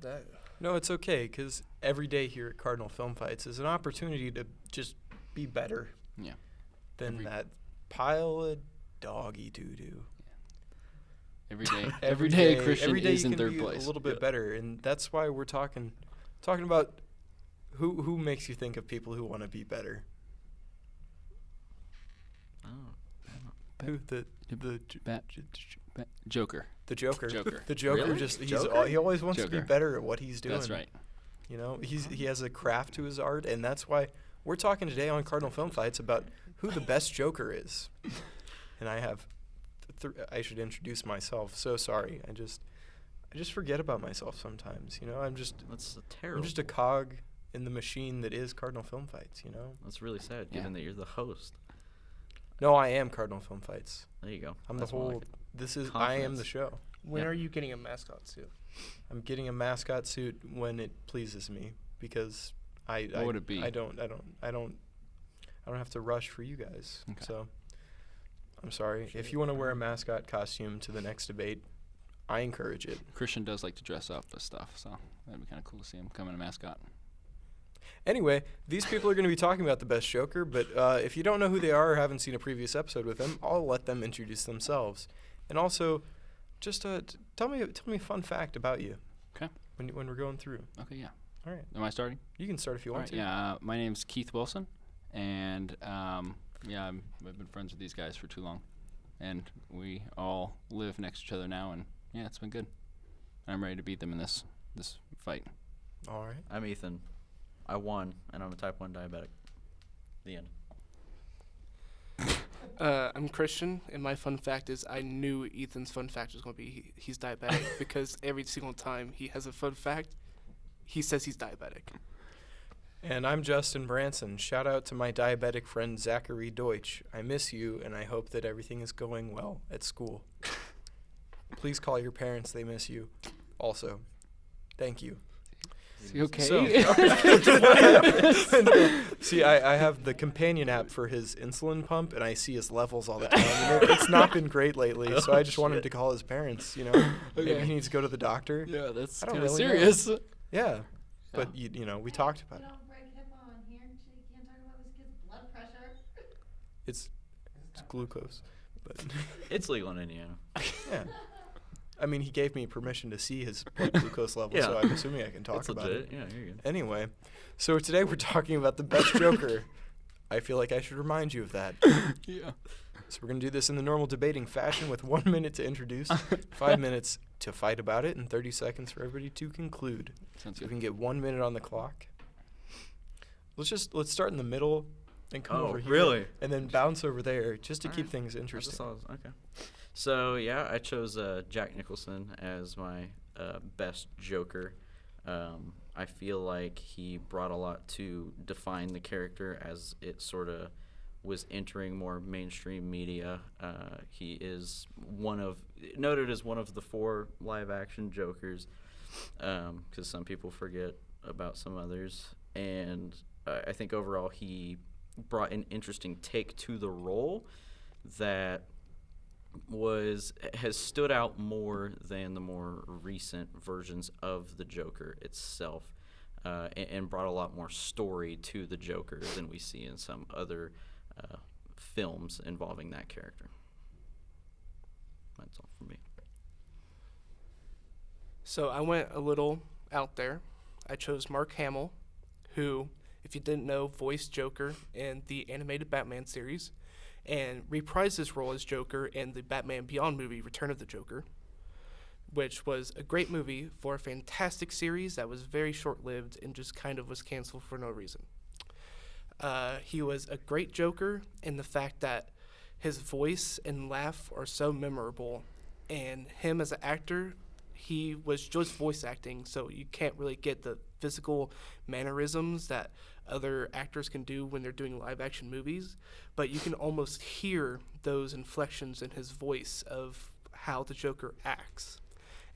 that. No, it's okay, because every day here at Cardinal Film Fights is an opportunity to just be better than that pile of doggy doo-doo. Every day Christian every day is you in can third be place. a little bit better, and that's why we're talking about who makes you think of people who want to be better. Who Joker. The Joker. Joker. The Joker. Really? Just Joker? he always wants to be Joker. better at what he's doing. That's right. You know, he has a craft to his art, and that's why we're talking today on Cardinal Film Fights about who the best Joker is. And I have, I should introduce myself. So sorry, I just forget about myself sometimes. You know, That's terrible. I'm just a cog in the machine that is Cardinal Film Fights. You know. That's really sad, given that you're the host. No, I am Cardinal Film Fights. There you go. I'm That's the more whole. like it. This is. I Confidence. am the show. When Yeah. are you getting a mascot suit? I'm getting a mascot suit when it pleases me, because What would it be? I don't have to rush for you guys. Okay. So I'm sorry. If you want to wear a mascot costume to the next debate, I encourage it. Christian does like to dress up with stuff, so that'd be kind of cool to see him come in a mascot. Anyway, these people are going to be talking about the best Joker, but if you don't know who they are or haven't seen a previous episode with them, I'll let them introduce themselves. And also, just tell me a fun fact about you. Okay. When we're going through. Okay, yeah. All right. Am I starting? You can start if you All want right, to. yeah. My name's Keith Wilson, and I've been friends with these guys for too long, and we all live next to each other now, and yeah, it's been good. I'm ready to beat them in this fight. All right. I'm Ethan. I won, and I'm a type 1 diabetic. The end. I'm Christian, and my fun fact is I knew Ethan's fun fact was going to be he's diabetic because every single time he has a fun fact, he says he's diabetic. And I'm Justin Branson. Shout out to my diabetic friend Zachary Deutsch. I miss you, and I hope that everything is going well at school. Please call your parents. They miss you. Also, thank you. Is he okay? So, see, I have the companion app for his insulin pump, and I see his levels all the time. And it's not been great lately, so I just wanted to call his parents. You know, maybe he needs to go to the doctor. Yeah, that's I don't kind of really know. serious. Yeah, but you know, we talked about it. Don't break HIPAA on here. You can't talk about this kid's blood pressure. It's glucose, but It's legal in Indiana. yeah. I mean, he gave me permission to see his blood glucose level, Yeah. so I'm assuming I can talk It's about legit. it. Yeah, you're good. Anyway, so today we're talking about the best Joker. I feel like I should remind you of that. Yeah. So we're going to do this in the normal debating fashion with 1 minute to introduce, 5 minutes to fight about it, and 30 seconds for everybody to conclude. Sounds So we good. can get 1 minute on the clock. Let's start in the middle and come over here. really? And then bounce over there just to keep Alright. things I just interesting. saw this. Okay. So yeah, I chose Jack Nicholson as my best Joker. I feel like he brought a lot to define the character as it sort of was entering more mainstream media. He is noted as one of the 4 live-action Jokers, because some people forget about some others. And I think overall he brought an interesting take to the role that has stood out more than the more recent versions of the Joker itself, and brought a lot more story to the Joker than we see in some other films involving that character. That's all for me. So I went a little out there. I chose Mark Hamill, who, if you didn't know, voiced Joker in the animated Batman series and reprised his role as Joker in the Batman Beyond movie, Return of the Joker, which was a great movie for a fantastic series that was very short-lived and just kind of was canceled for no reason. He was a great Joker in the fact that his voice and laugh are so memorable, and him as an actor, he was just voice acting, so you can't really get the physical mannerisms that other actors can do when they're doing live action movies, but you can almost hear those inflections in his voice of how the Joker acts.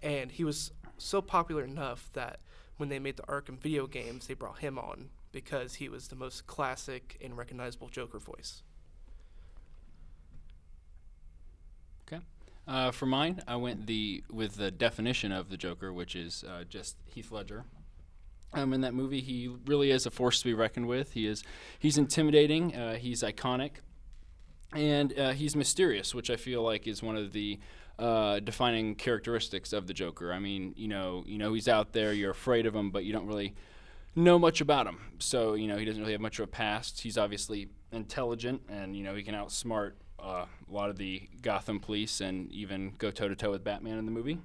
And he was so popular enough that when they made the Arkham video games, they brought him on because he was the most classic and recognizable Joker voice. Okay. For mine, I went with the definition of the Joker, which is just Heath Ledger. In that movie, he really is a force to be reckoned with. He's intimidating. He's iconic, and he's mysterious, which I feel like is one of the defining characteristics of the Joker. I mean, he's out there. You're afraid of him, but you don't really know much about him. So, he doesn't really have much of a past. He's obviously intelligent, and he can outsmart a lot of the Gotham police and even go toe-to-toe with Batman in the movie.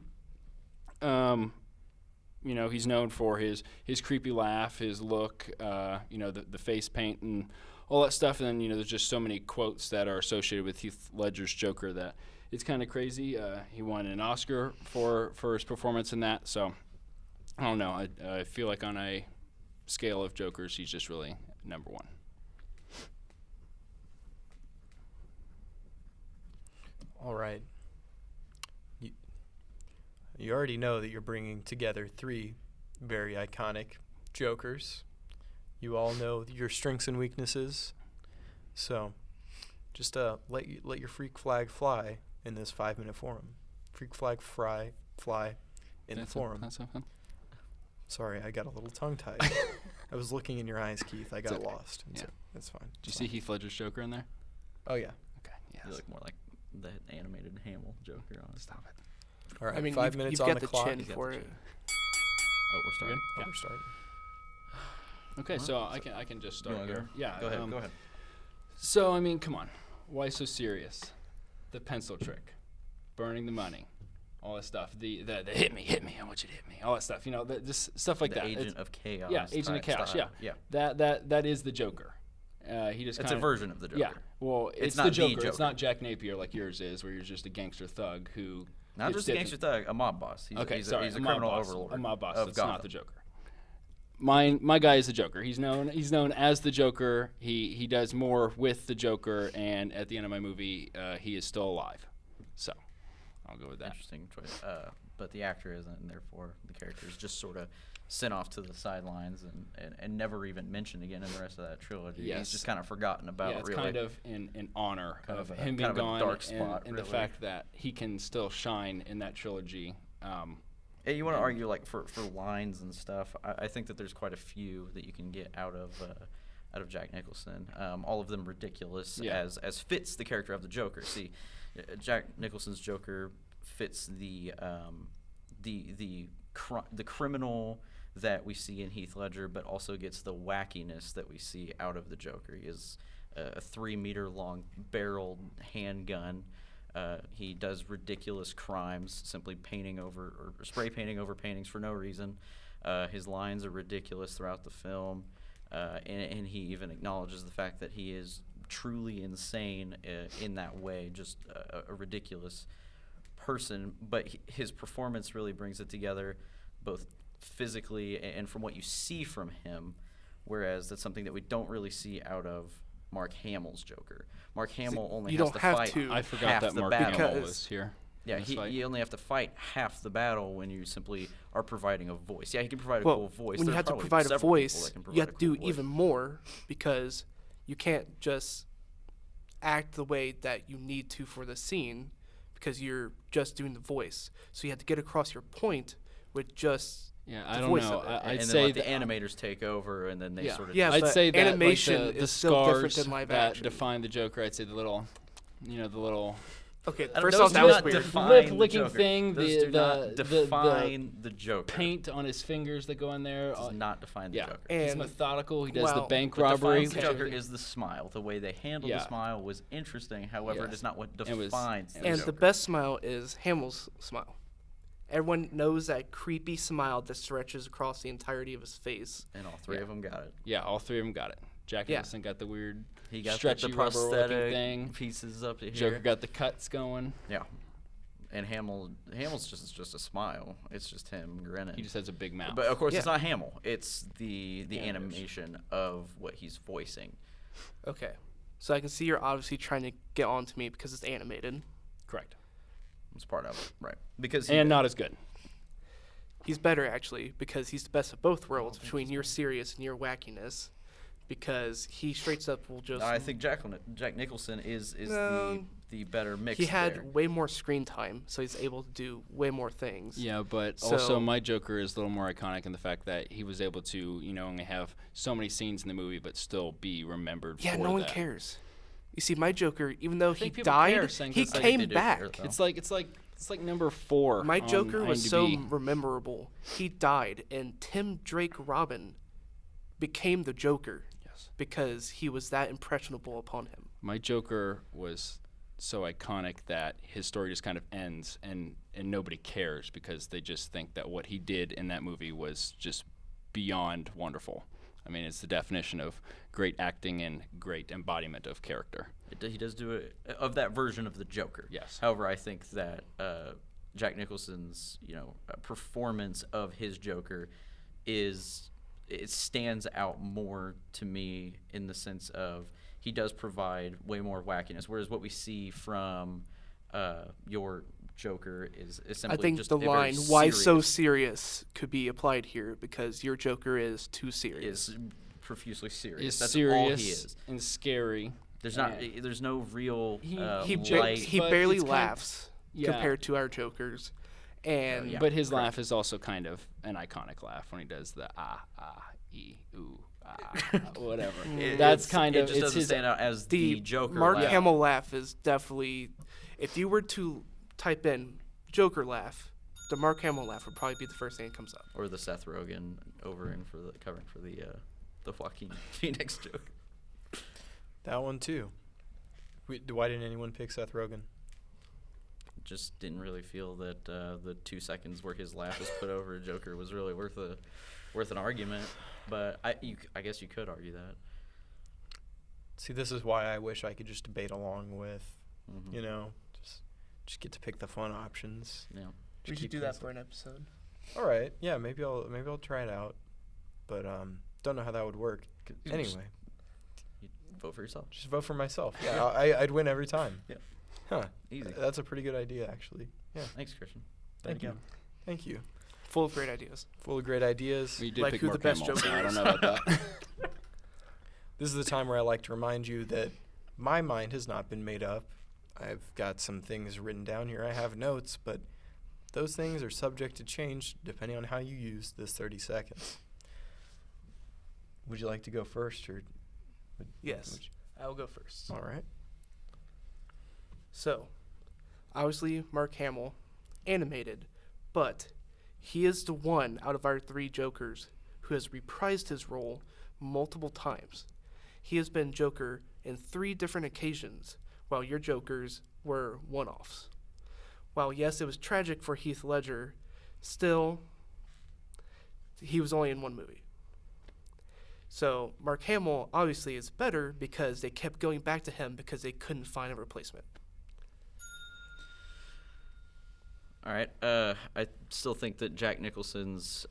He's known for his creepy laugh, his look, the face paint and all that stuff. And then, there's just so many quotes that are associated with Heath Ledger's Joker that it's kind of crazy. He won an Oscar for his performance in that. So, I don't know. I feel like on a scale of Jokers, he's just really number one. All right. You already know that you're bringing together 3 very iconic Jokers. You all know your strengths and weaknesses. So, just let your freak flag fly in this 5-minute forum. Freak flag fly in the forum. That's something. Sorry, I got a little tongue-tied. I was looking in your eyes, Keith. I got okay. lost. Yeah. That's fine. Did you see Heath Ledger's Joker in there? Oh, yeah. Okay. Yes. You look more like the animated Hamill Joker. Honestly. Stop it. All right, I mean, 5 minutes you've on got the the clock. chin He's got for the it. chin. Oh, we're starting. Oh, Yeah. we're starting. Okay, so I can just start You wanna here. go? Yeah. Go ahead. Go ahead. So, I mean, come on. Why so serious? The pencil trick, burning the money, all that stuff. The hit me, I want you to hit me, all that stuff. Just stuff like The that. Agent It's- of Chaos. yeah, Agent of type Chaos. style. Yeah, Yeah. that is the Joker. He just It's a kinda- version of the Joker. Yeah. Well, it's not the the Joker. It's Joker. not Jack Napier like yours is, where you're just a gangster thug who. Not gets just a dipped gangster in- thug, a mob boss. He's Okay, he's sorry, a mob criminal boss, overlord. a mob boss. of That's Gotham. not the Joker. My guy is the Joker. He's known as the Joker. He does more with the Joker, and at the end of my movie, he is still alive. So, I'll go with that. Interesting choice. But the actor isn't, and therefore the character is just sort of sent off to the sidelines and never even mentioned again in the rest of that trilogy. Yes. He's just kind of forgotten about. Yeah, it's really. kind of in honor Kind of of a- him kind being of a gone dark and, spot, and the really. fact that he can still shine in that trilogy. Hey, you want to argue like for lines and stuff? I think that there's quite a few that you can get out of Jack Nicholson. All of them ridiculous Yeah. as fits the character of the Joker. See, Jack Nicholson's Joker fits the criminal that we see in Heath Ledger, but also gets the wackiness that we see out of the Joker. He is a 3-meter long barreled handgun. He does ridiculous crimes, simply painting over or spray painting over paintings for no reason. His lines are ridiculous throughout the film, and he even acknowledges the fact that he is truly insane in that way, just a ridiculous person. But his performance really brings it together, both physically and from what you see from him, whereas that's something that we don't really see out of Mark Hamill's Joker. Mark Hamill only you has don't to have fight to. I forgot half that the Mark battle. Hamill Because- was here. Yeah, in this fight. you only have to fight half the battle when you simply are providing a voice. Yeah, he can provide a Well, cool voice. when you There are have to probably provide a several people voice, that can you provide have a to do cool voice. even more because you can't just act the way that you need to for the scene because you're just doing the voice. So you have to get across your point with just Yeah, the I don't voice know. of it. I'd and then say let the that animators take over, and then they Yeah. sort of Yeah, I'd but say that animation like the is still different scars than live that action. define the Joker. I'd say the little. Okay, don't- first those off, do that was not weird. define lip the licking Joker. thing, Those the- do not the define the Joker. paint on his fingers that go in there. does not define the yeah, Joker. And- he's methodical. He does the well, bank What robbery. defines the Okay. Joker is the smile. The way they handled Yeah. the smile was interesting. However, it Yes. is not what It was- defines it the And Joker. the best smile is Hamill's smile. Everyone knows that creepy smile that stretches across the entirety of his face. And all three Yeah. of them got it. Yeah, all three of them got it. Jack Yeah. Nicholson got the weird He got stretchy the rubber looking prosthetic thing. pieces up to here. Joker got the cuts going. Yeah. And Hamill's just a smile. It's just him grinning. He just has a big mouth. But of course, it's Yeah. not Hamill. It's the Animation. animation of what he's voicing. Okay. So I can see you're obviously trying to get on to me because it's animated. Correct. It's part of it, right? Because And not as good. He's better, actually, because he's the best of both worlds between your serious and your wackiness. because he straight up will just. No, I think Jack Nicholson is No. the better mix. He had there. way more screen time, so he's able to do way more things. Yeah, but So- also my Joker is a little more iconic in the fact that he was able to, only have so many scenes in the movie, but still be remembered. Yeah, for no one that. cares. You see, my Joker, even though I he think people care, died, saying he that's like- came They do back. care, though. It's like number 4. My on Joker was so IMDb. memorable. He died, and Tim Drake Robin became the Joker Yes. because he was that impressionable upon him. My Joker was so iconic that his story just kind of ends, and nobody cares because they just think that what he did in that movie was just beyond wonderful. I mean, it's the definition of great acting and great embodiment of character. He does do it of that version of the Joker. Yes. However, I think that Jack Nicholson's performance of his Joker it stands out more to me in the sense of he does provide way more wackiness, whereas what we see from your Joker is simply I think just the a very line "Why so serious- serious" could be applied here because your Joker is too serious. is profusely serious. Is That's serious all he is. and scary. There's no real He light. He but barely it's kind- laughs Yeah. compared to our Jokers, and Yeah. But his laugh is also kind of an iconic laugh when he does the e ooh whatever. That's kind it of just it's doesn't his stand out as the Joker. Mark laugh. Hamill laugh is definitely. If you were to type in Joker laugh, the Mark Hamill laugh would probably be the first thing that comes up. Or the Seth Rogen covering for the Joaquin Phoenix joke. That one too. Why didn't anyone pick Seth Rogen? Just didn't really feel that the 2 seconds where his laugh was put over Joker was really worth an argument. But I guess you could argue that. See, this is why I wish I could just debate along with, Mhm. just get to pick the fun options. Yeah. We Keep should do that things- for an episode. All right, yeah, maybe I'll try it out, but don't know how that would work. Anyway, You vote for yourself. just vote for myself. Yeah, I'd win every time. Yeah. Huh. Easy. That's a pretty good idea, actually. Yeah. Thanks, Christian. Thank There you. Thank you. Full of great ideas. Full of great ideas. We did Like pick who the Mark best Hamill, so Joker I don't is. know about that. This is the time where I like to remind you that my mind has not been made up. I've got some things written down here. I have notes, but those things are subject to change depending on how you use this 30 seconds. Would you like to go first, or? Yes, I will go first. All right. So, obviously, Mark Hamill, animated, but he is the one out of our 3 Jokers who has reprised his role multiple times. He has been Joker in 3 different occasions, while your Jokers were one-offs. While, yes, it was tragic for Heath Ledger, still, he was only in 1 movie. So, Mark Hamill obviously is better because they kept going back to him because they couldn't find a replacement. All right. I still think that Jack Nicholson's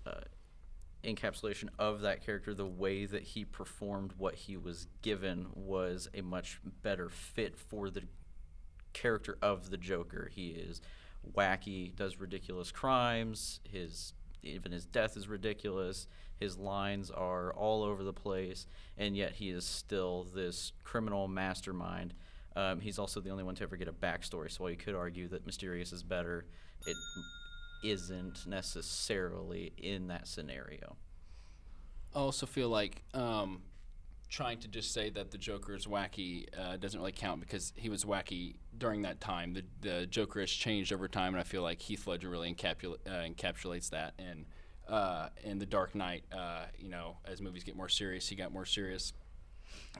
encapsulation of that character, the way that he performed what he was given, was a much better fit for the character of the Joker. He is wacky, does ridiculous crimes. Even his death is ridiculous. His lines are all over the place, and yet he is still this criminal mastermind. He's also the only one to ever get a backstory, so while you could argue that Mysterious is better, it isn't necessarily in that scenario. I also feel like trying to just say that the Joker is wacky doesn't really count because he was wacky during that time. The Joker has changed over time, and I feel like Heath Ledger really encapsulates that. And in The Dark Knight, as movies get more serious, he got more serious.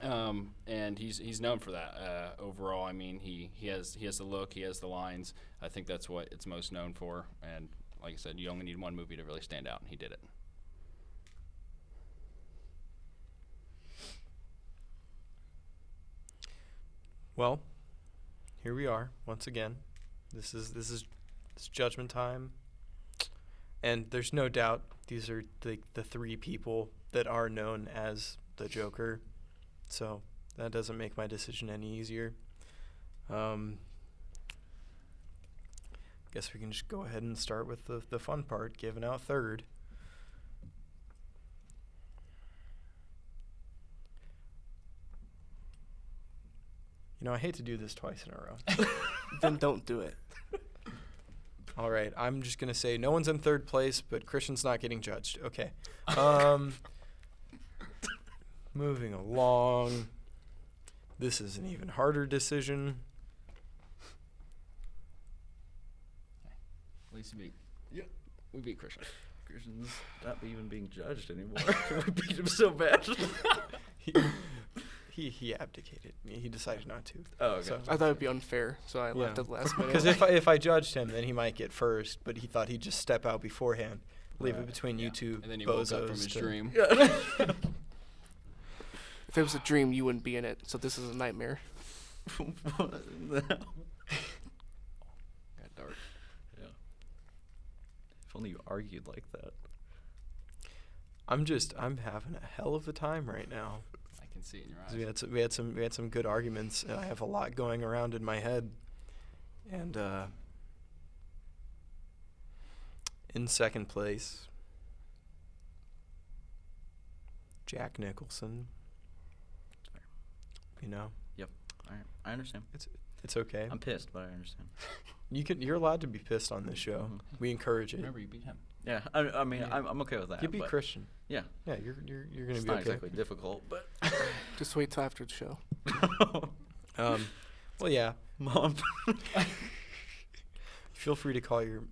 And he's known for that. Overall, I mean, he has the look, he has the lines. I think that's what it's most known for. And like I said, you only need 1 movie to really stand out, and he did it. Well, here we are once again. This is judgment time, and there's no doubt these are the 3 people that are known as the Joker. So that doesn't make my decision any easier. Guess we can just go ahead and start with the fun part, giving out third. You know, I hate to do this twice in a row. Then don't do it. All right, I'm just gonna say no one's in third place, but Christian's not getting judged. Okay. Moving along. This is an even harder decision. At least we beat Christian. Christian's not even being judged anymore. We beat him so bad. He abdicated. He decided not to. Oh, okay. So- I thought it'd be unfair, so I left at the last minute. Because if I judged him, then he might get first. But he thought he'd just step out beforehand, leave it Right. between you two And then he bozos. woke up from his to- dream. If it was a dream, you wouldn't be in it. So this is a nightmare. What in the hell? Got dark. Yeah. If only you argued like that. I'm having a hell of a time right now. I can see it in your 'Cause eyes. we had some good arguments, and I have a lot going around in my head. And in second place, Jack Nicholson. You know, All right. I understand. it's okay. I'm pissed, but I understand. You're allowed to be pissed on this show. Mhm. We encourage it. Remember, you beat him. Yeah. I mean, Yeah. I'm okay with that. You beat but Christian. Yeah. Yeah, you're gonna It's be not okay. exactly difficult, but. Just wait till after the show. Well, yeah. Mom. Feel free to call your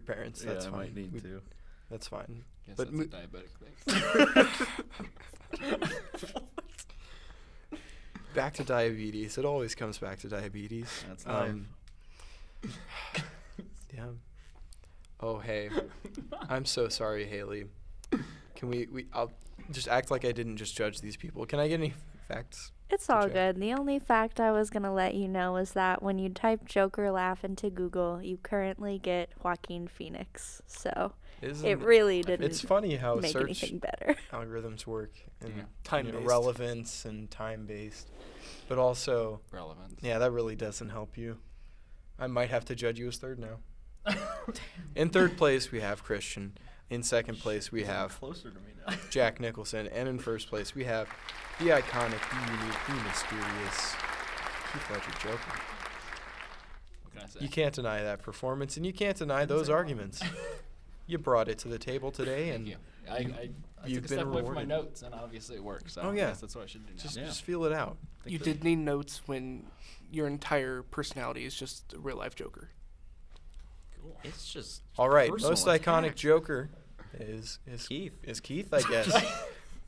parents. That's yeah, I fine. might need to. That's fine. Guess But that's a diabetic thing. Back to diabetes. It always comes back to diabetes. That's life. Yeah. Oh, hey. I'm so sorry, Haley. Can I'll just act like I didn't just judge these people. Can I get any facts? It's to all check? good. The only fact I was going to let you know is that when you type Joker laugh into Google, you currently get Joaquin Phoenix. So it really didn't It's funny how make search anything better. algorithms work and Yeah. Time-based. relevance and time-based. But also, Relevant. yeah, that really doesn't help you. I might have to judge you as third now. In third place, we have Christian. In second place, we have Closer to me now. Jack Nicholson. And in first place, we have the iconic, the unique, the mysterious Heath Ledger Joker. What can I say? You can't deny that performance, and you can't deny those arguments. You brought it to the table today, Thank and you. I you've took a been step away from my rewarded. notes, and obviously it worked. So Oh, yeah. I guess that's what I should do now. just Yeah. just feel it out. You did need notes when your entire personality is just a real life Joker. Cool. It's just. All right, personal most iconic attack. Joker is Keith. Is Keith, I guess.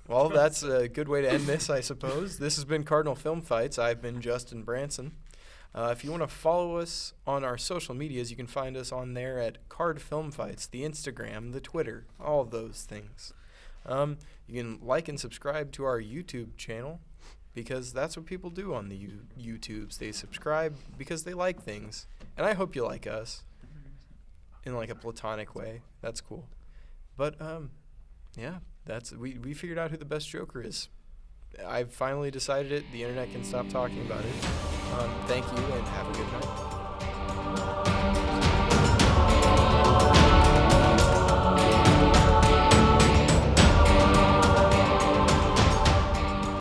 Well, that's a good way to end this, I suppose. This has been Cardinal Film Fights. I've been Justin Branson. If you want to follow us on our social medias, you can find us on there at Card Film Fights, the Instagram, the Twitter, all of those things. You can like and subscribe to our YouTube channel because that's what people do on the YouTubes. They subscribe because they like things. And I hope you like us in like a platonic way. That's cool. But yeah, we figured out who the best Joker is. I've finally decided it. The internet can stop talking about it. Thank you and have a good